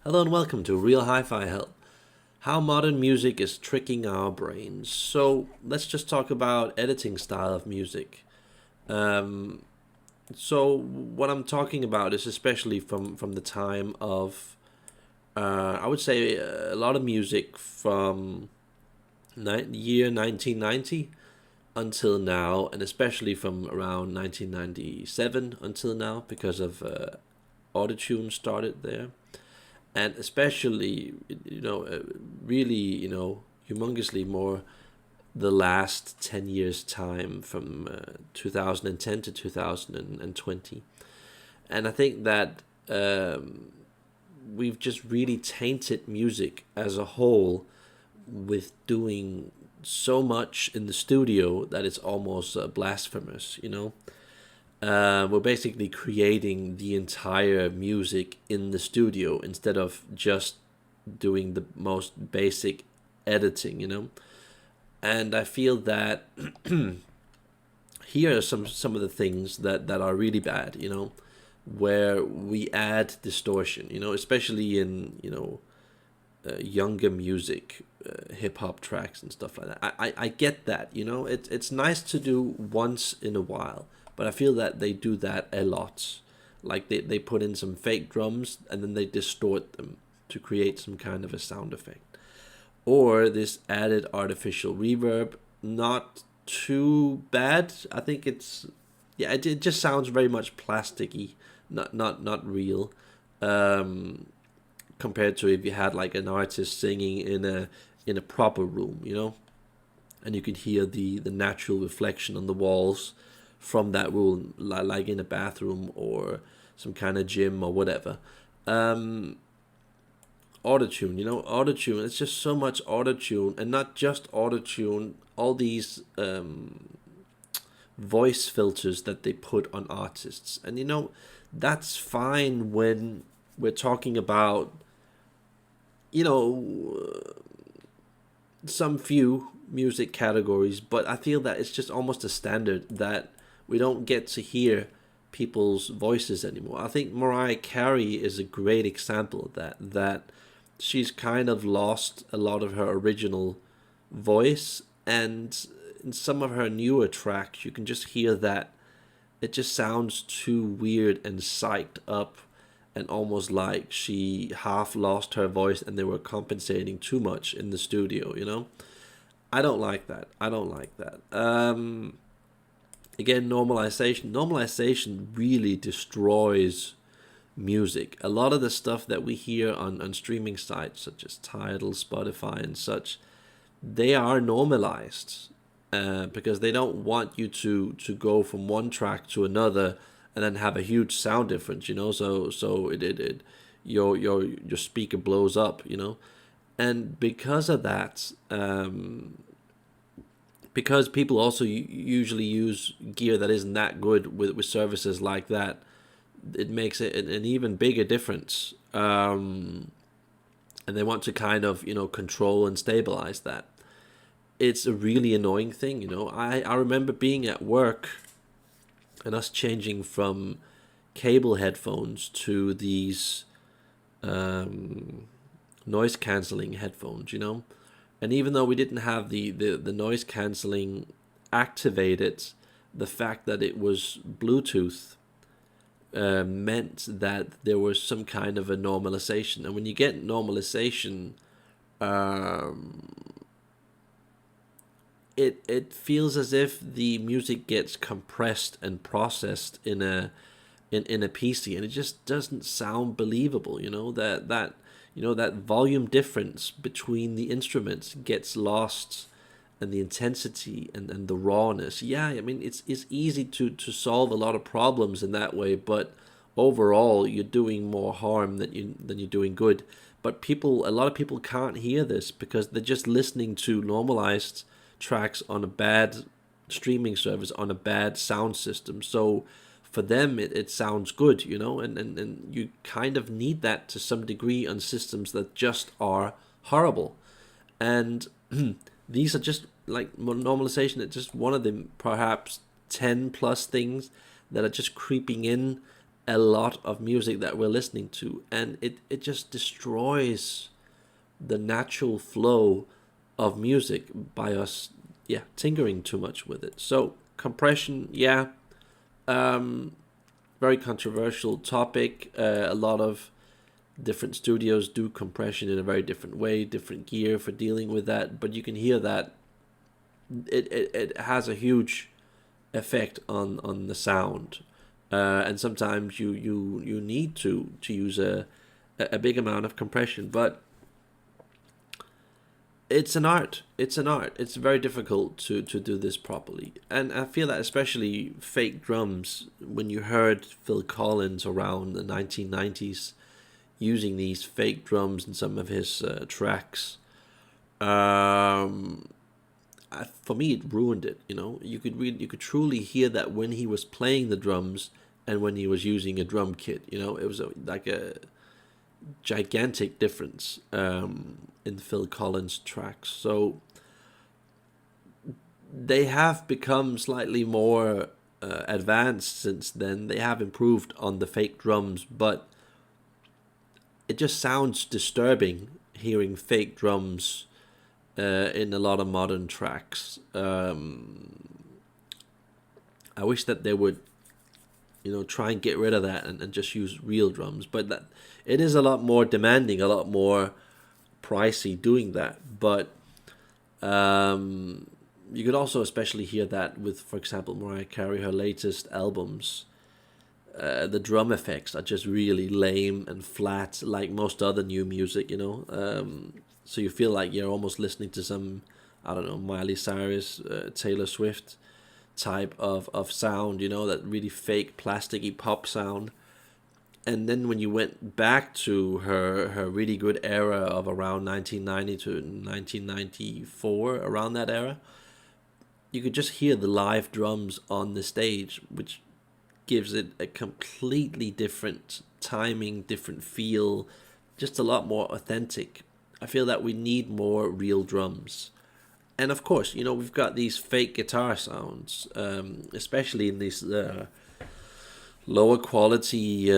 Hello and welcome to Real Hi-Fi Help. How modern music is tricking our brains. So let's just talk about editing style of music. Um, so what I'm talking about is especially from the time of, I would say a lot of music from year 1990 until now, and especially from around 1997 until now because of autotune started there. And especially really humongously more the last 10 years time from 2010 to 2020. And I think that we've just really tainted music as a whole with doing so much in the studio that it's almost blasphemous. We're basically creating the entire music in the studio instead of just doing the most basic editing. And I feel that here are some of the things that are really bad, where we add distortion, especially in younger music, hip hop tracks and stuff like that. I get that. It's nice to do once in a while, but I feel that they do that a lot. Like they put in some fake drums and then they distort them to create some kind of a sound effect. Or this added artificial reverb, not too bad. I think it's, yeah, it just sounds very much plasticky, not real. Um, Compared to if you had like an artist singing in a proper room, and you could hear the natural reflection on the walls from that room, like in a bathroom or some kind of gym or whatever. Um, Autotune. It's just so much autotune, and not just autotune. All these voice filters that they put on artists, and that's fine when we're talking about you know some few music categories, but I feel that it's just almost a standard that we don't get to hear people's voices anymore. I think Mariah Carey is a great example of that she's kind of lost a lot of her original voice, and in some of her newer tracks you can just hear that it just sounds too weird and psyched up, and almost like she half lost her voice and they were compensating too much in the studio. I don't like that. Again, normalization really destroys music. A lot of the stuff that we hear on streaming sites such as Tidal, Spotify, and such, they are normalized because they don't want you to go from one track to another and then have a huge sound difference. So it your speaker blows up. And because of that, because people also usually use gear that isn't that good with services like that, it makes it an even bigger difference. And they want to kind of control and stabilize that. It's a really annoying thing. I remember being at work and us changing from cable headphones to these noise canceling headphones. And even though we didn't have the noise canceling activated, the fact that it was Bluetooth meant that there was some kind of a normalization. And when you get normalization, um, it feels as if the music gets compressed and processed in a PC, and it just doesn't sound believable. That volume difference between the instruments gets lost, and the intensity and the rawness. Yeah, I mean it's easy to solve a lot of problems in that way, but overall you're doing more harm than you're doing good. But a lot of people can't hear this because they're just listening to normalized tracks on a bad streaming service on a bad sound system. So for them it sounds good, and you kind of need that to some degree on systems that just are horrible. And these are just like normalization. It's just one of the perhaps 10 plus things that are just creeping in a lot of music that we're listening to, and it just destroys the natural flow of music by us, yeah, tinkering too much with it. So compression, yeah, very controversial topic. A lot of different studios do compression in a very different way, different gear for dealing with that, but you can hear that it has a huge effect on the sound, and sometimes you need to use a big amount of compression, but it's an art. It's an art. It's very difficult to do this properly. And I feel that especially fake drums, when you heard Phil Collins around the 1990s using these fake drums in some of his tracks, for me it ruined it. You could truly hear that when he was playing the drums and when he was using a drum kit. It was like a gigantic difference in Phil Collins tracks. So they have become slightly more advanced since then. They have improved on the fake drums, but it just sounds disturbing hearing fake drums in a lot of modern tracks. I wish that they would try and get rid of that and just use real drums, but that it is a lot more demanding, a lot more pricey doing that. But you could also especially hear that with, for example, Mariah Carey, her latest albums. The drum effects are just really lame and flat, like most other new music, so you feel like you're almost listening to some, I don't know, Miley Cyrus, Taylor Swift type of sound, that really fake plasticky pop sound. And then when you went back to her really good era of around 1990 to 1994, around that era, you could just hear the live drums on the stage, which gives it a completely different timing, different feel, just a lot more authentic. I feel that we need more real drums. And of course, we've got these fake guitar sounds, especially in these lower quality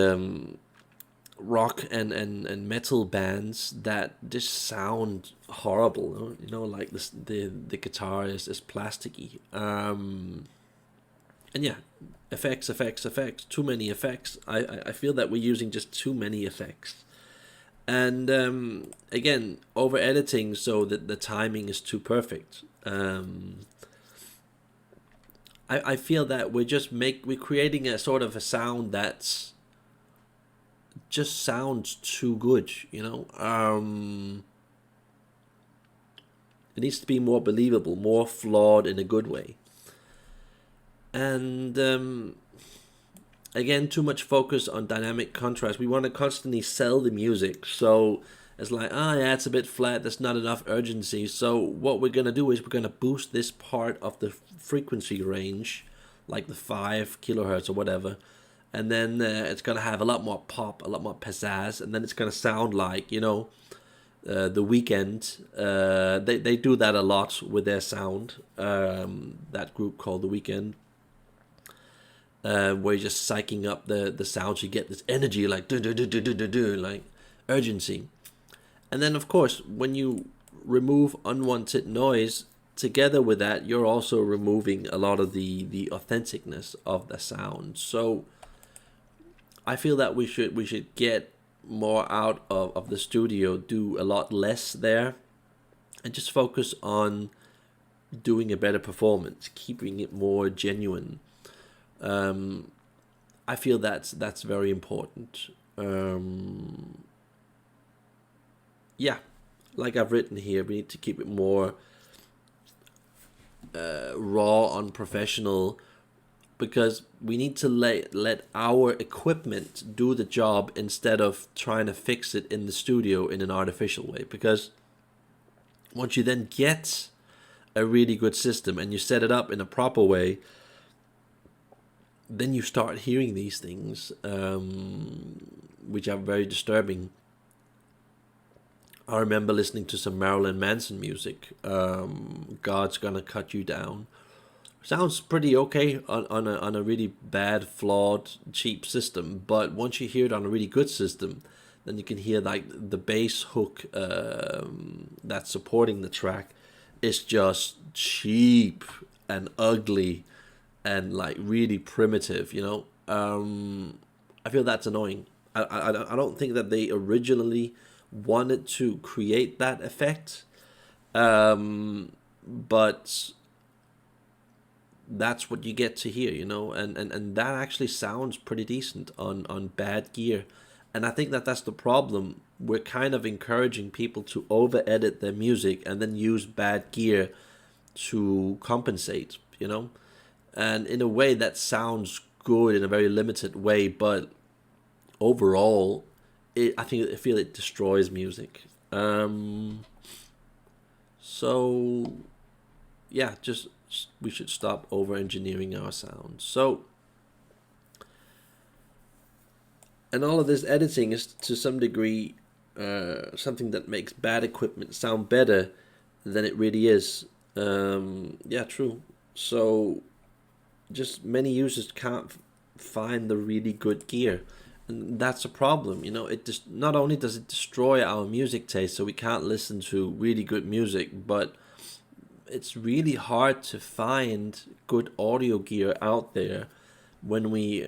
rock and metal bands that just sound horrible. Like this, the guitar is plasticky. And yeah, effects. Too many effects. I feel that we're using just too many effects. And again, over editing so that the timing is too perfect. I feel that we're creating a sort of a sound that's just sounds too good. It needs to be more believable, more flawed in a good way. And again, too much focus on dynamic contrast. We want to constantly sell the music, so it's like, yeah, it's a bit flat, there's not enough urgency. So what we're going to do is we're going to boost this part of the frequency range, like the 5 kilohertz or whatever, and then it's going to have a lot more pop, a lot more pizzazz, and then it's going to sound like, The Weeknd. They do that a lot with their sound, that group called The Weeknd. Where you're just psyching up the sounds, you get this energy, like like urgency. And then of course, when you remove unwanted noise, together with that, you're also removing a lot of the authenticness of the sound. So I feel that we should get more out of the studio, do a lot less there, and just focus on doing a better performance, keeping it more genuine. I feel that's very important. Yeah, like I've written here, we need to keep it more raw, unprofessional, because we need to let our equipment do the job instead of trying to fix it in the studio in an artificial way. Because once you then get a really good system and you set it up in a proper way, then you start hearing these things, which are very disturbing. I remember listening to some Marilyn Manson music, God's Gonna Cut You Down, Sounds pretty okay on a really bad, flawed, cheap system. But once you hear it on a really good system, then you can hear like the bass hook that's supporting the track is just cheap and ugly and like really primitive. I feel that's annoying. I don't think that they originally wanted to create that effect, but that's what you get to hear, and that actually sounds pretty decent on bad gear. And I think that that's the problem. We're kind of encouraging people to over edit their music and then use bad gear to compensate, and in a way that sounds good in a very limited way, but overall, I feel it destroys music. So yeah, just we should stop over engineering our sound. So, and all of this editing is to some degree something that makes bad equipment sound better than it really is. Yeah, true. So, just many users can't find the really good gear, and that's a problem. It just not only does it destroy our music taste, so we can't listen to really good music, but it's really hard to find good audio gear out there when we,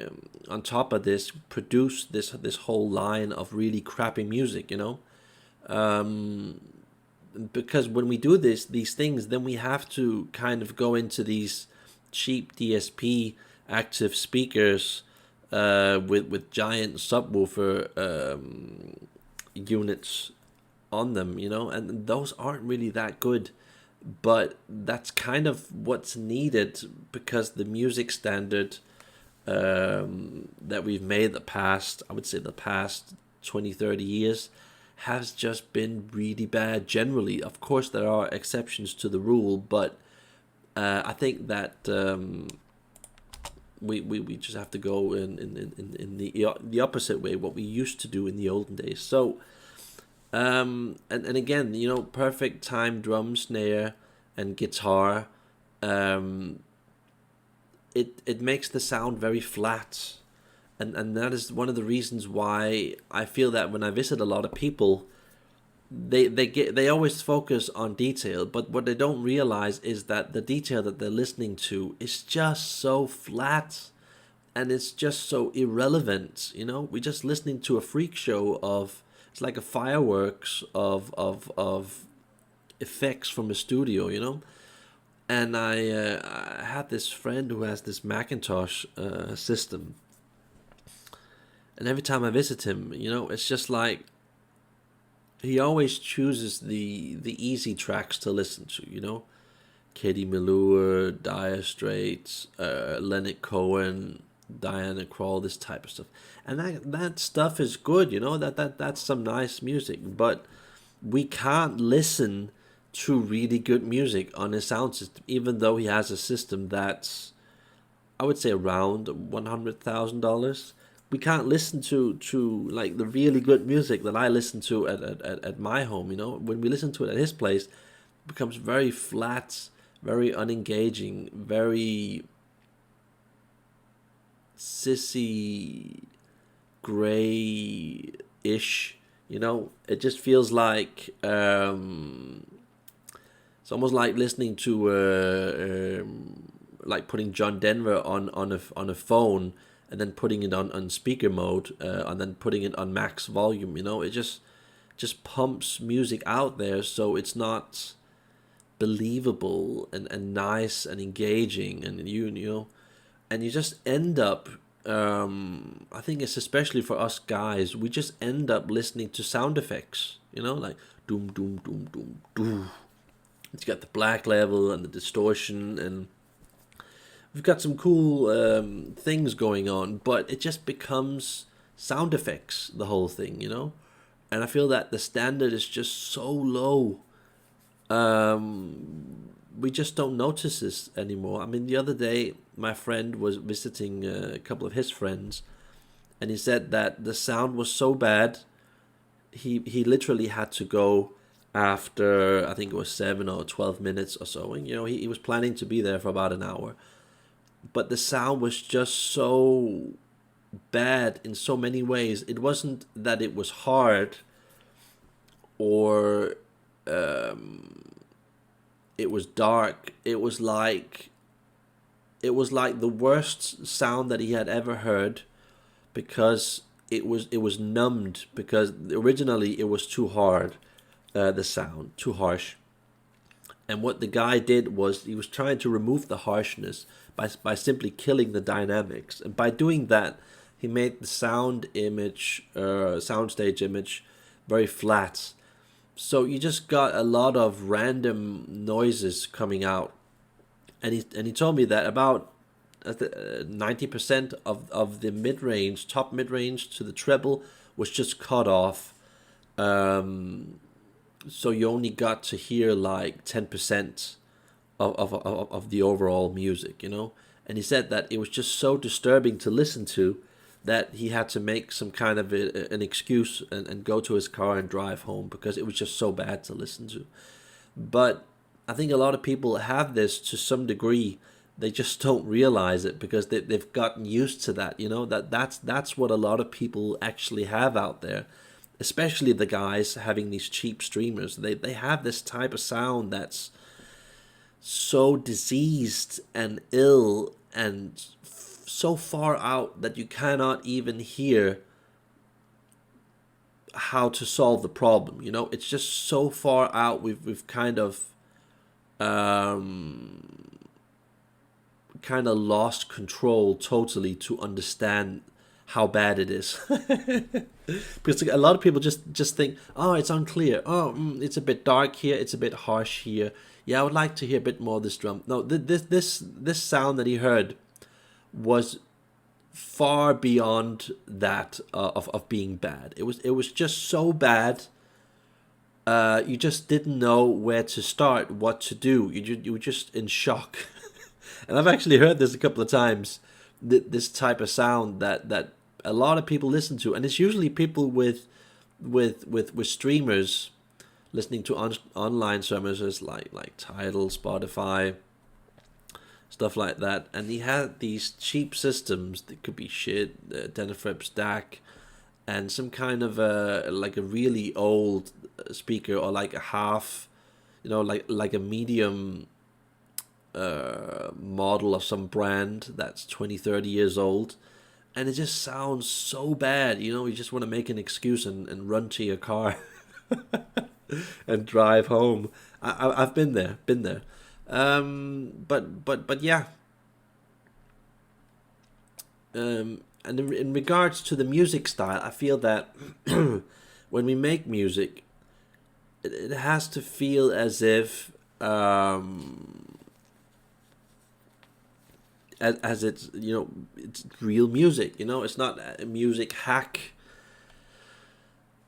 on top of this, produce this whole line of really crappy music. Because when we do these things, then we have to kind of go into these cheap DSP active speakers with giant subwoofer units on them, and those aren't really that good. But that's kind of what's needed because the music standard that we've made I would say the past 20, 30 years has just been really bad generally. Of course, there are exceptions to the rule, but I think that we just have to go in the opposite way, what we used to do in the olden days. So, and again, perfect time drum, snare, and guitar. It makes the sound very flat, and that is one of the reasons why I feel that when I visit a lot of people, they always focus on detail, but what they don't realize is that the detail that they're listening to is just so flat, and it's just so irrelevant. We're just listening to a freak show of, it's like a fireworks of effects from a studio. And I had this friend who has this Macintosh system, and every time I visit him, it's just like he always chooses the easy tracks to listen to. Katie Malure, Dire Straits, Leonard Cohen, Diana Krall, this type of stuff, and that stuff is good. That's some nice music, but we can't listen to really good music on his sound system, even though he has a system that's, I would say, around $100,000. We can't listen to like the really good music that I listen to at my home. When we listen to it at his place, it becomes very flat, very unengaging, very sissy, gray-ish. It just feels like it's almost like listening to like putting John Denver on a phone and then putting it on speaker mode and then putting it on max volume. It just pumps music out there, so it's not believable and nice and engaging, and you just end up. I think it's especially for us guys, we just end up listening to sound effects. Like doom doom doom doom doom. It's got the black level and the distortion, and we've got some cool things going on, but it just becomes sound effects, the whole thing, And I feel that the standard is just so low. We just don't notice this anymore. I mean, the other day, my friend was visiting a couple of his friends, and he said that the sound was so bad, he literally had to go after I think it was 7 or 12 minutes or so. And he was planning to be there for about an hour. But the sound was just so bad in so many ways. It wasn't that it was hard or it was dark. It was like the worst sound that he had ever heard, because it was numbed, because originally it was too hard, the sound too harsh. And what the guy did was he was trying to remove the harshness by simply killing the dynamics, and by doing that he made the soundstage image very flat. So you just got a lot of random noises coming out. And he told me that about 90% of the mid-range, top mid-range to the treble was just cut off. So you only got to hear like 10% of the overall music, And he said that it was just so disturbing to listen to that he had to make some kind of an excuse and go to his car and drive home, because it was just so bad to listen to. But I think a lot of people have this to some degree. They just don't realize it because they've gotten used to that. That's what a lot of people actually have out there, especially the guys having these cheap streamers. They have this type of sound that's so diseased and ill and so far out that you cannot even hear how to solve the problem. It's just so far out. We've kind of lost control totally to understand how bad it is. Because a lot of people just think, oh, it's unclear. Oh, it's a bit dark here. It's a bit harsh here. Yeah, I would like to hear a bit more of this drum. No, this sound that he heard was far beyond that of being bad. It was just so bad. You just didn't know where to start, what to do. You were just in shock. And I've actually heard this a couple of times. This type of sound that a lot of people listen to, and it's usually people with streamers listening to online services like Tidal, Spotify, stuff like that. And he had these cheap systems that could be shit, Denefrep stack, and some kind of like a really old speaker, or like a half, like a medium model of some brand that's 20-30 years old. And it just sounds so bad. You just want to make an excuse and run to your car and drive home. I've been there. But yeah. And in regards to the music style, I feel that when we make music, it has to feel as if as it's it's real music. It's not a music hack.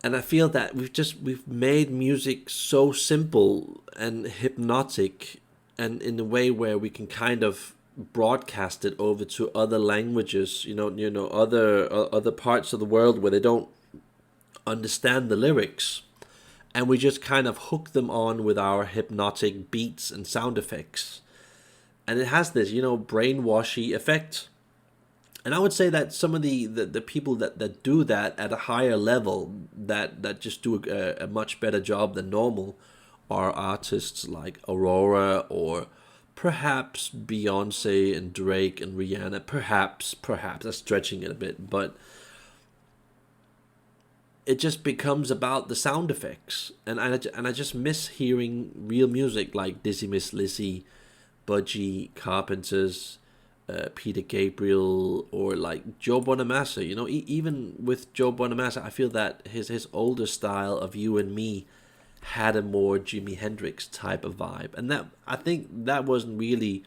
And I feel that we've made music so simple and hypnotic, and in a way where we can kind of broadcast it over to other languages, other parts of the world where they don't understand the lyrics, and we just kind of hook them on with our hypnotic beats and sound effects. And it has this, brainwashy effect. And I would say that some of the people that do that at a higher level, that just do a much better job than normal, are artists like Aurora, or perhaps Beyonce and Drake and Rihanna. Perhaps that's stretching it a bit, but it just becomes about the sound effects. And I just miss hearing real music like Dizzy Miss Lizzy, Budgie, Carpenters, Peter Gabriel, or like Joe Bonamassa. Even with Joe Bonamassa, I feel that his older style of You and Me had a more Jimi Hendrix type of vibe, and that I think that wasn't really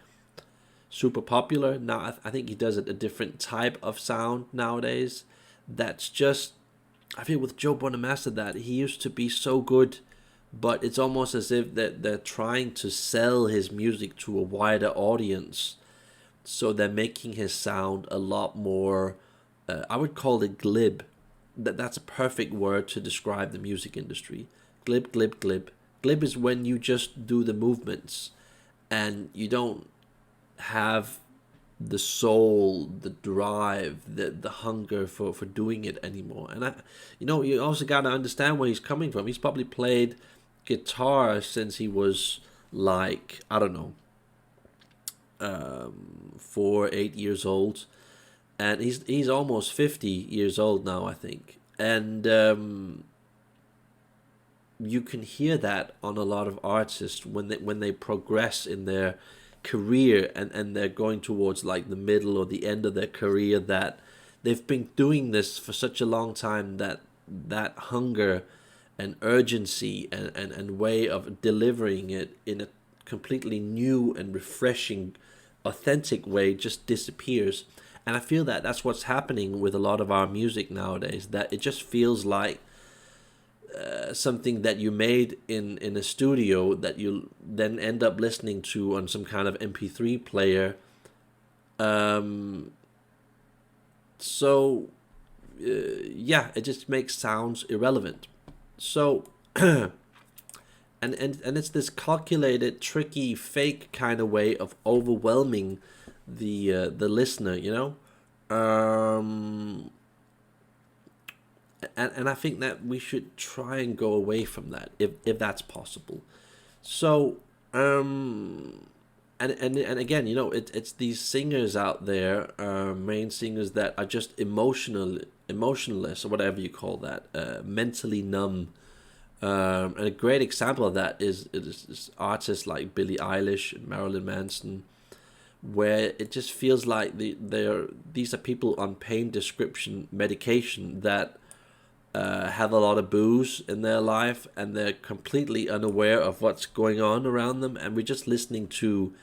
super popular. Now I think he does a different type of sound nowadays. That's just, I feel with Joe Bonamassa that he used to be so good, but it's almost as if they're trying to sell his music to a wider audience. So they're making his sound a lot more, I would call it glib. That's a perfect word to describe the music industry. Glib, glib, glib. Glib is when you just do the movements and you don't have the soul, the drive, the hunger for doing it anymore. And you also got to understand where he's coming from. He's probably played guitar since he was like, I don't know, 8 years old, and he's almost 50 years old now, I think. And you can hear that on a lot of artists when they progress in their career, and they're going towards like the middle or the end of their career, that they've been doing this for such a long time that that hunger and urgency and way of delivering it in a completely new and refreshing, authentic way just disappears. And I feel that that's what's happening with a lot of our music nowadays, that it just feels like something that you made in a studio that you then end up listening to on some kind of MP3 player. Yeah, it just makes sounds irrelevant. So and it's this calculated, tricky, fake kind of way of overwhelming the listener, and I think that we should try and go away from that if that's possible. So and again, it's these singers out there, main singers that are just emotionless, or whatever you call that, mentally numb. And a great example of that is artists like Billie Eilish and Marilyn Manson, where it just feels like these are people on pain prescription medication that have a lot of booze in their life, and they're completely unaware of what's going on around them, and we're just listening to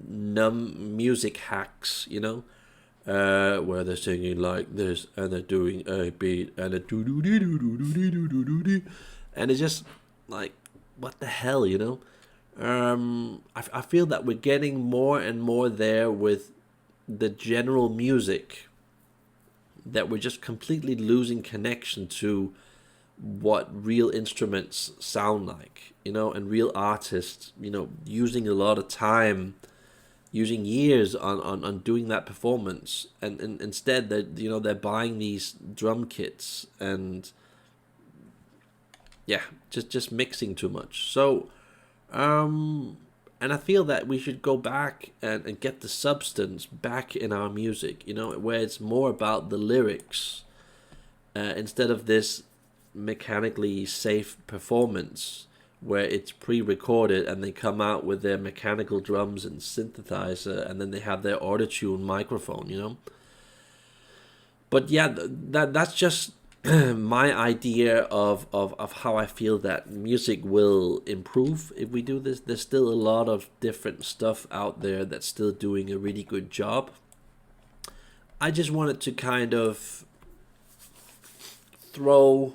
numb music hacks, where they're singing like this, and they're doing a beat, and a do do do do do do do do do, and it's just like, what the hell, I feel that we're getting more and more there with the general music, that we're just completely losing connection to what real instruments sound like, and real artists, using a lot of time, using years on doing that performance, and instead they're buying these drum kits and just mixing too much. So and I feel that we should go back and get the substance back in our music, where it's more about the lyrics, instead of this mechanically safe performance where it's pre-recorded and they come out with their mechanical drums and synthesizer, and then they have their auto-tune microphone, But yeah, that's just my idea of how I feel that music will improve if we do this. There's still a lot of different stuff out there that's still doing a really good job. I just wanted to kind of throw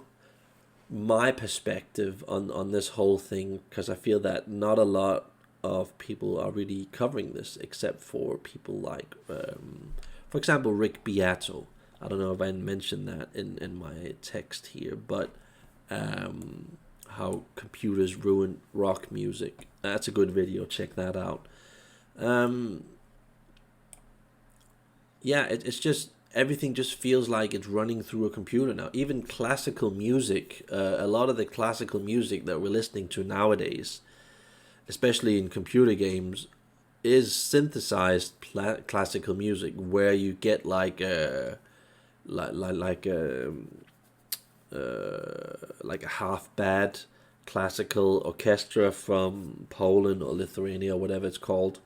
my perspective on this whole thing, because I feel that not a lot of people are really covering this, except for people like, for example, Rick Beato. I don't know if I mentioned that in my text here, but how computers ruin rock music. That's a good video. Check that out. It's just, everything just feels like it's running through a computer now. Even classical music, a lot of the classical music that we're listening to nowadays, especially in computer games, is synthesized classical music, where you get like a half bad classical orchestra from Poland or Lithuania or whatever it's called,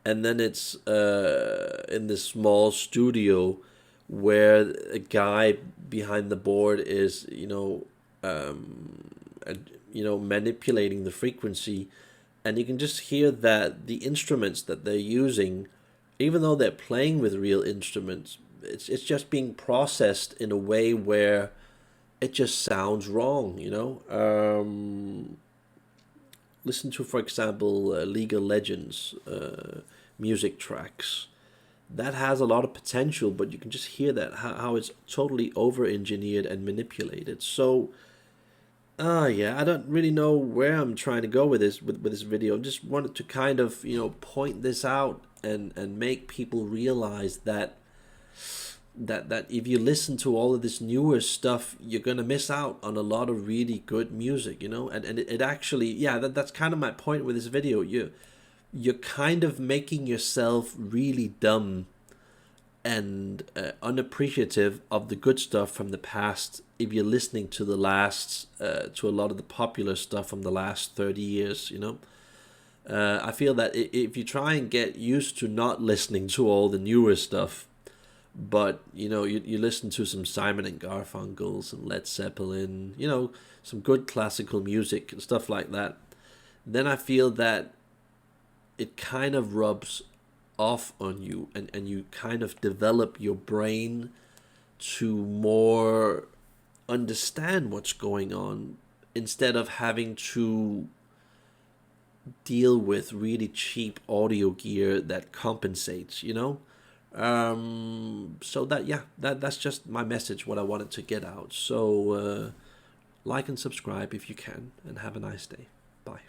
and then it's in this small studio where a guy behind the board is manipulating the frequency, and you can just hear that the instruments that they're using, even though they're playing with real instruments, it's just being processed in a way where it just sounds wrong, Listen to, for example, League of Legends music tracks. That has a lot of potential, but you can just hear that how it's totally over-engineered and manipulated. So Yeah, I don't really know where I'm trying to go with this with this video. I just wanted to kind of, point this out and make people realize that if you listen to all of this newer stuff, you're gonna miss out on a lot of really good music, and it actually, yeah, that's kind of my point with this video. You're kind of making yourself really dumb and unappreciative of the good stuff from the past if you're listening to to a lot of the popular stuff from the last 30 years. I feel that if you try and get used to not listening to all the newer stuff, but you listen to some Simon and Garfunkel, some Led Zeppelin, some good classical music and stuff like that, then I feel that it kind of rubs off on you, and you kind of develop your brain to more understand what's going on instead of having to deal with really cheap audio gear that compensates. So that's just my message, what I wanted to get out. So like and subscribe if you can, and have a nice day. Bye.